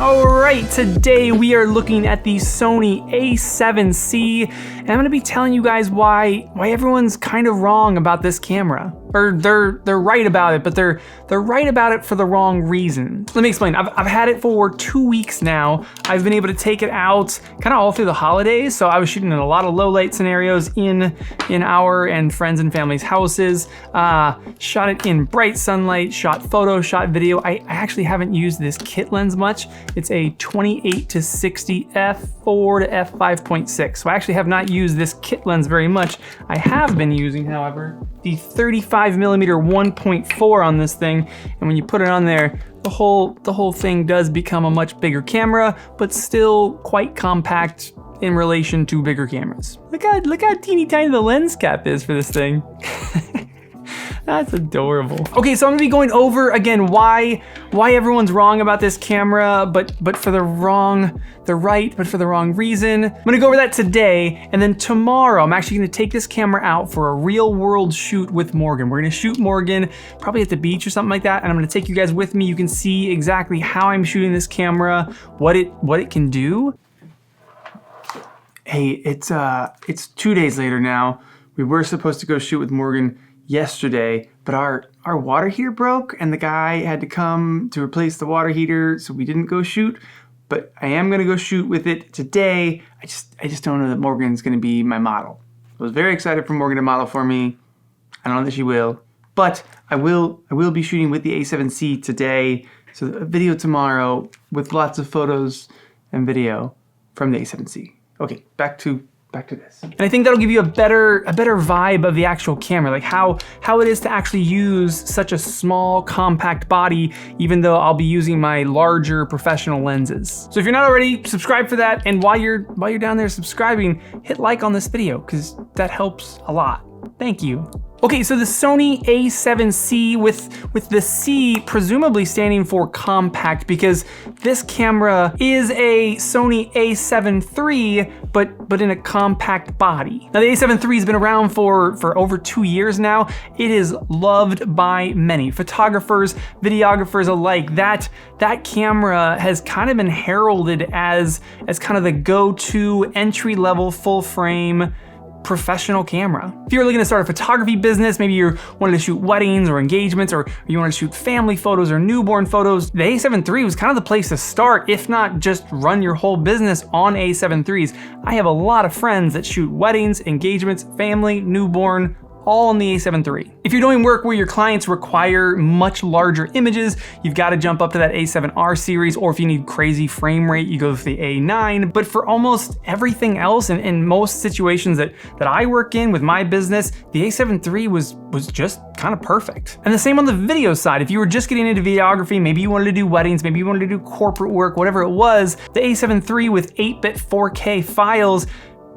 Alright, today we are looking at the Sony A7C, and I'm going to be telling you guys why everyone's kind of wrong about this camera. Or they're right about it, but they're right about it for the wrong reason. Let me explain. I've had it for 2 weeks now. I've been able to take it out kind of all through the holidays, so I was shooting in a lot of low light scenarios in our and friends and family's houses. Shot it in bright sunlight, shot photo, shot video. I actually haven't used this kit lens much. It's a 28 to 60 f4 to f5.6, so I actually have not used this kit lens very much. I have been using, however, the 35mm 1.4 on this thing, and when you put it on there, the whole thing does become a much bigger camera, but still quite compact in relation to bigger cameras. Look how teeny tiny the lens cap is for this thing. That's adorable. Okay, so I'm gonna be going over again why everyone's wrong about this camera, but for the wrong reason. I'm gonna go over that today, and then tomorrow I'm actually gonna take this camera out for a real world shoot with Morgan. We're gonna shoot Morgan probably at the beach or something like that, and I'm gonna take you guys with me. You can see exactly how I'm shooting this camera, what it can do. Hey, it's 2 days later now. We were supposed to go shoot with Morgan yesterday, but our water heater broke and the guy had to come to replace the water heater, so we didn't go shoot. But I am gonna go shoot with it today. I just don't know that Morgan's gonna be my model. I was very excited for Morgan to model for me. I don't know that she will, but I will be shooting with the A7C today. So a video tomorrow with lots of photos and video from the A7C. Okay, back to this. And I think that'll give you a better vibe of the actual camera, like how it is to actually use such a small, compact body, even though I'll be using my larger professional lenses. So if you're not already, subscribe for that, and while you're down there subscribing, hit like on this video, because that helps a lot. Thank you. Okay, so the Sony A7C with the C presumably standing for compact, because this camera is a Sony A7 III, but in a compact body. Now the A7 III has been around for over 2 years now. It is loved by many photographers, videographers alike. That camera has kind of been heralded as kind of the go-to entry-level full frame professional camera. If you're looking to start a photography business, maybe you're wanting to shoot weddings or engagements, or you want to shoot family photos or newborn photos, the A7 III was kind of the place to start, if not just run your whole business on A7 IIIs. I have a lot of friends that shoot weddings, engagements, family, newborn, all on the A7 III. If you're doing work where your clients require much larger images, you've got to jump up to that A7R series, or if you need crazy frame rate, you go with the A9. But for almost everything else, and in most situations that I work in with my business, the A7 III was just kind of perfect. And the same on the video side. If you were just getting into videography, maybe you wanted to do weddings, maybe you wanted to do corporate work, whatever it was, the A7 III with 8-bit 4K files,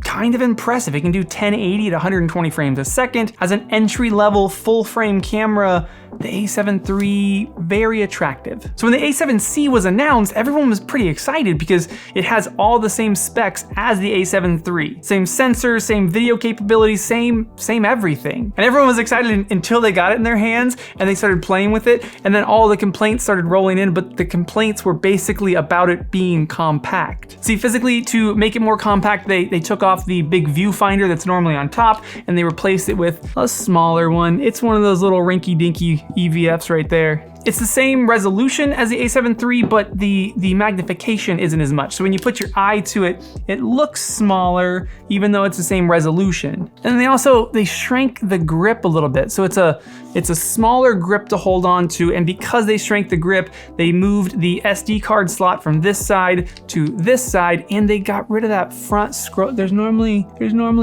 kind of impressive. It can do 1080 at 120 frames a second. As an entry-level full-frame camera, the A7 III, very attractive. So when the A7C was announced, everyone was pretty excited because it has all the same specs as the A7 III. Same sensors, same video capabilities, same everything. And everyone was excited until they got it in their hands and they started playing with it, and then all the complaints started rolling in, but the complaints were basically about it being compact. See, physically, to make it more compact, they took off the big viewfinder that's normally on top and they replaced it with a smaller one. It's one of those little rinky-dinky EVFs right there. It's the same resolution as the A7 III, but the magnification isn't as much. So when you put your eye to it, it looks smaller, even though it's the same resolution. And they shrank the grip a little bit. So it's a smaller grip to hold on to, and because they shrank the grip, they moved the SD card slot from this side to this side, and they got rid of that front scroll. There's normally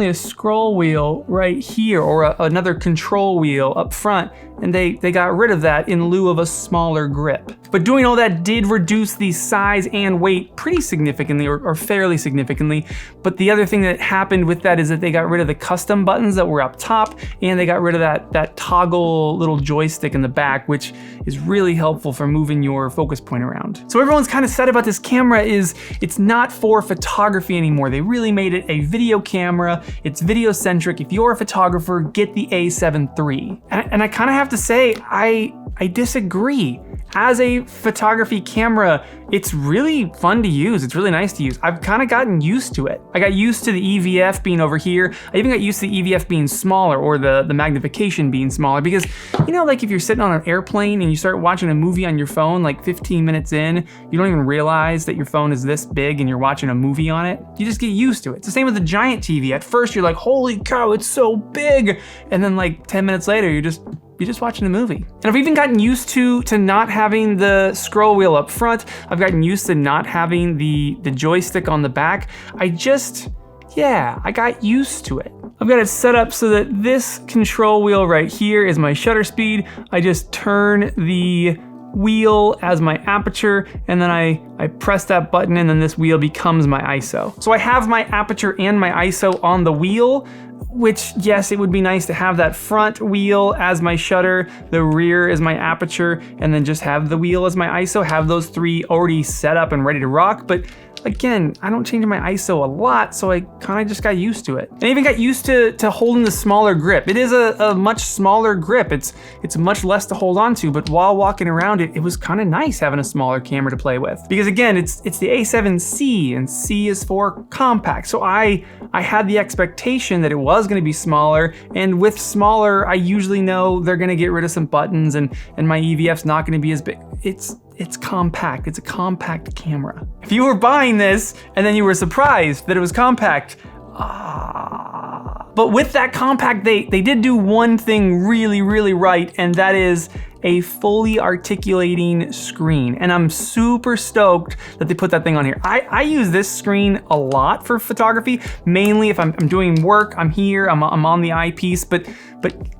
a scroll wheel right here, or another control wheel up front, and they got rid of that in lieu of a smaller grip. But doing all that did reduce the size and weight pretty significantly, or fairly significantly. But the other thing that happened with that is that they got rid of the custom buttons that were up top, and they got rid of that toggle little joystick in the back, which is really helpful for moving your focus point around. So everyone's kind of said about this camera is it's not for photography anymore. They really made it a video camera. It's video centric. If you're a photographer, get the A7 III. And I kind of have to say, I disagree. as a photography camera, it's really fun to use. It's really nice to use. I've kind of gotten used to it. I got used to the EVF being over here. I even got used to the EVF being smaller, or the magnification being smaller, because, you know, like if you're sitting on an airplane and you start watching a movie on your phone, like 15 minutes in, you don't even realize that your phone is this big and you're watching a movie on it. You just get used to it. It's the same with the giant TV. At first you're like, holy cow, it's so big. And then like 10 minutes later, you're just watching a movie. And I've even gotten used to not having the scroll wheel up front. I've gotten used to not having the joystick on the back. I got used to it. I've got it set up so that this control wheel right here is my shutter speed. I just turn the wheel as my aperture, and then I press that button, and then this wheel becomes my ISO. So I have my aperture and my ISO on the wheel, which, yes, it would be nice to have that front wheel as my shutter, the rear is my aperture, and then just have the wheel as my ISO, have those three already set up and ready to rock. But again, I don't change my ISO a lot, so I kind of just got used to it. And I even got used to holding the smaller grip. It is a much smaller grip. It's much less to hold on to, but while walking around it was kind of nice having a smaller camera to play with. Because again, it's the A7C, and C is for compact. So I had the expectation that it was gonna be smaller, and with smaller, I usually know they're gonna get rid of some buttons, and my EVF's not gonna be as big. It's compact. It's a compact camera. If you were buying this and then you were surprised that it was compact, but with that compact, they did do one thing really, really right, and that is a fully articulating screen. And I'm super stoked that they put that thing on here. I use this screen a lot for photography, mainly if I'm doing work, I'm here, I'm on the eyepiece, but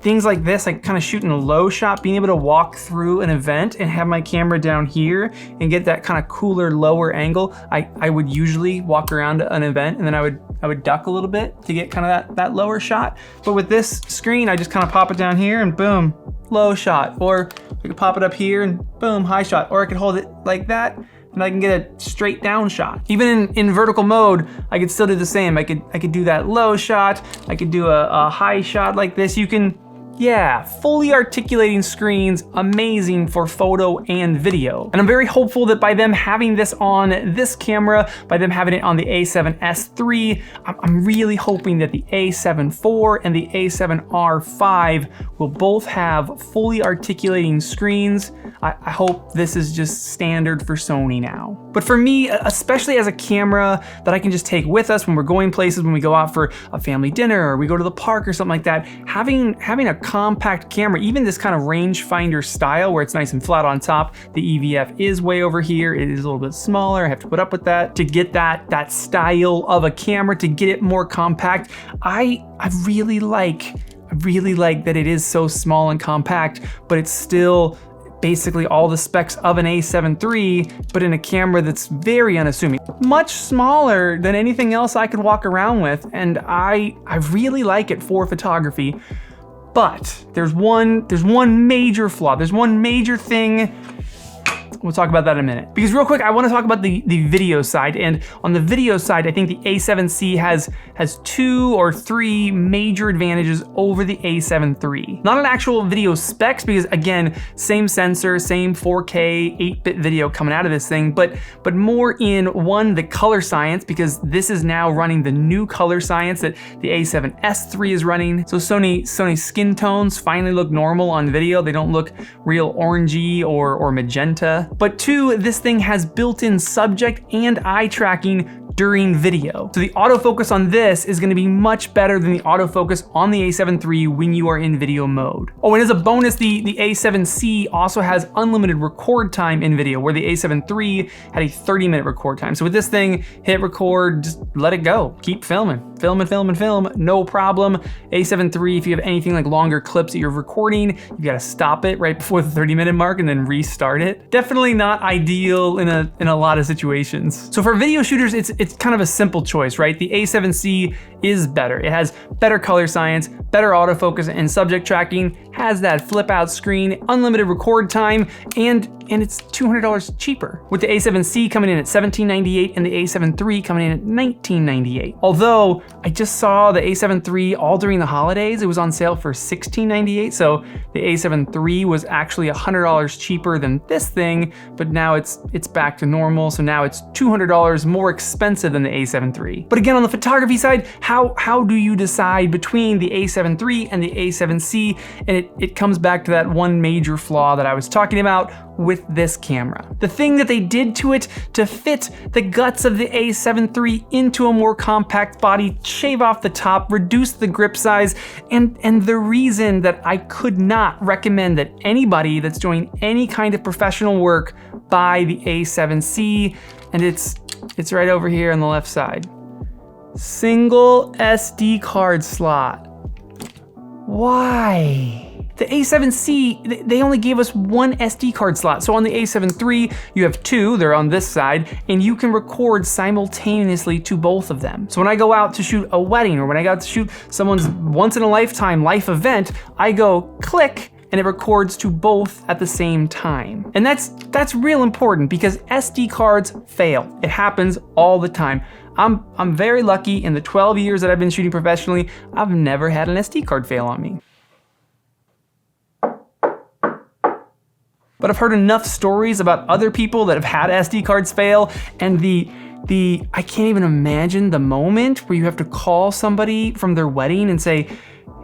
things like this, like kind of shooting a low shot, being able to walk through an event and have my camera down here and get that kind of cooler, lower angle. I would usually walk around an event and then I would duck a little bit to get kind of that lower shot. But with this screen, I just kind of pop it down here and boom, low shot. Or I could pop it up here and boom, high shot. Or I could hold it like that and I can get a straight down shot. Even in vertical mode, I could still do the same. I could do that low shot. I could do a high shot like this. You can, yeah, fully articulating screens, amazing for photo and video. And I'm very hopeful that by them having this on this camera, by them having it on the A7S3, I'm really hoping that the A7 IV and the A7R5 will both have fully articulating screens. I hope this is just standard for Sony now. But for me, especially as a camera that I can just take with us when we're going places, when we go out for a family dinner or we go to the park or something like that, having a compact camera, even this kind of rangefinder style where it's nice and flat on top, the EVF is way over here, it is a little bit smaller, I have to put up with that. To get that style of a camera, to get it more compact, I really like that it is so small and compact, but it's still basically all the specs of an A7 III, but in a camera that's very unassuming. Much smaller than anything else I could walk around with, and I really like it for photography. But there's one major flaw, there's one major thing. We'll talk about that in a minute. Because real quick, I want to talk about the video side. And on the video side, I think the A7C has 2 or 3 major advantages over the A7 III. Not an actual video specs, because again, same sensor, same 4K, 8-bit video coming out of this thing, but more in one, the color science, because this is now running the new color science that the A7S III is running. So Sony skin tones finally look normal on video. They don't look real orangey or magenta. But 2, this thing has built-in subject and eye tracking during video. So the autofocus on this is gonna be much better than the autofocus on the A7 III when you are in video mode. Oh, and as a bonus, the A7C also has unlimited record time in video, where the A7 III had a 30-minute record time. So with this thing, hit record, just let it go. Keep filming, no problem. A7 III, if you have anything like longer clips that you're recording, you gotta stop it right before the 30-minute mark and then restart it. Definitely not ideal in a lot of situations. So for video shooters, it's kind of a simple choice, right? The A7C is better. It has better color science, better autofocus and subject tracking, has that flip out screen, unlimited record time, and and it's $200 cheaper, with the A7C coming in at $1798 and the A7 III coming in at $1998. Although I just saw the A7 III all during the holidays, it was on sale for $1698, so the A7 III was actually $100 cheaper than this thing, but now it's back to normal, so now it's $200 more expensive than the A7 III. But again, on the photography side, how do you decide between the A7 III and the A7C? And it comes back to that one major flaw that I was talking about with this camera. The thing that they did to it to fit the guts of the A7 III into a more compact body, shave off the top, reduce the grip size, and the reason that I could not recommend that anybody that's doing any kind of professional work buy the A7C, and it's right over here on the left side. Single SD card slot. Why? The A7C, they only gave us one SD card slot. So on the A7 III, you have two, they're on this side, and you can record simultaneously to both of them. So when I go out to shoot a wedding, or when I go out to shoot someone's once in a lifetime life event, I go click, and it records to both at the same time. And that's real important because SD cards fail. It happens all the time. I'm very lucky in the 12 years that I've been shooting professionally, I've never had an SD card fail on me. But I've heard enough stories about other people that have had SD cards fail, and I can't even imagine the moment where you have to call somebody from their wedding and say,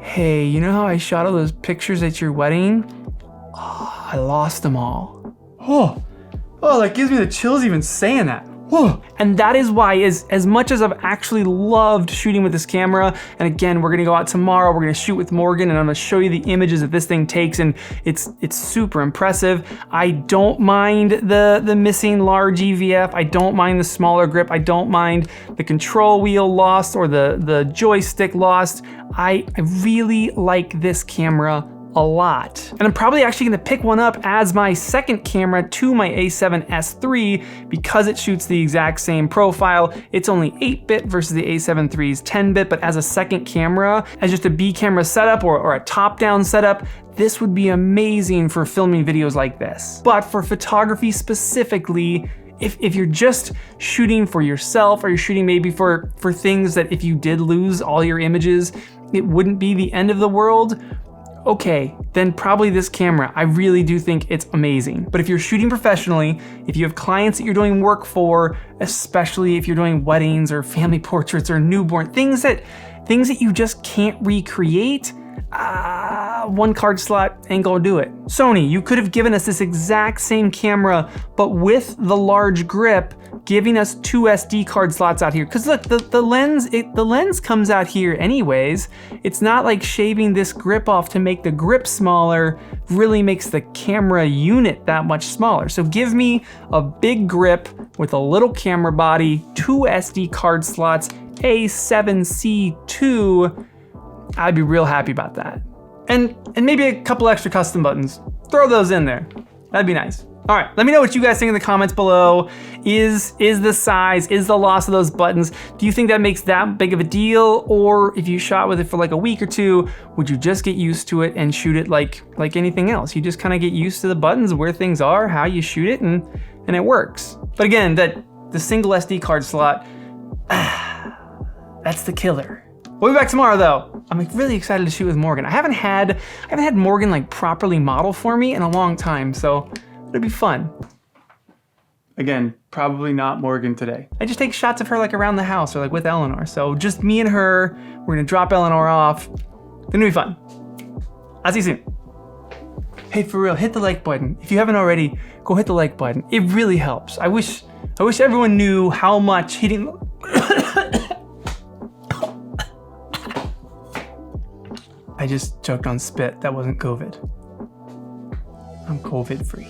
hey, you know how I shot all those pictures at your wedding? Oh, I lost them all. Oh, that gives me the chills even saying that. Whoa. And that is why, as much as I've actually loved shooting with this camera, and again, we're gonna go out tomorrow, we're gonna shoot with Morgan, and I'm gonna show you the images that this thing takes, and it's super impressive. I don't mind the missing large EVF, I don't mind the smaller grip, I don't mind the control wheel lost or the joystick lost. I really like this camera a lot. And I'm probably actually gonna pick one up as my second camera to my A7S III because it shoots the exact same profile. It's only 8-bit versus the A7 III's 10-bit, but as a second camera, as just a B camera setup or a top-down setup, this would be amazing for filming videos like this. But for photography specifically, if you're just shooting for yourself, or you're shooting maybe for things that if you did lose all your images, it wouldn't be the end of the world, okay, then probably this camera. I really do think it's amazing. But if you're shooting professionally, if you have clients that you're doing work for, especially if you're doing weddings or family portraits or newborn, things that you just can't recreate, one card slot ain't gonna do it. Sony, you could have given us this exact same camera, but with the large grip, giving us 2 SD card slots out here. Because look, the lens comes out here anyways. It's not like shaving this grip off to make the grip smaller really makes the camera unit that much smaller. So give me a big grip with a little camera body, 2 SD card slots, A7C II. I'd be real happy about that. And maybe a couple extra custom buttons. Throw those in there. That'd be nice. All right, let me know what you guys think in the comments below. Is the size, is the loss of those buttons, do you think that makes that big of a deal? Or if you shot with it for like a week or two, would you just get used to it and shoot it like anything else? You just kind of get used to the buttons, where things are, how you shoot it, and it works. But again, the single SD card slot, that's the killer. We'll be back tomorrow though. I'm really excited to shoot with Morgan. I haven't had Morgan like properly model for me in a long time, so it'll be fun. Again, probably not Morgan today. I just take shots of her like around the house or like with Eleanor. So just me and her, we're gonna drop Eleanor off. It's gonna be fun. I'll see you soon. Hey, for real, hit the like button. If you haven't already, go hit the like button. It really helps. I wish everyone knew how much hitting I just choked on spit. That wasn't COVID. I'm COVID free.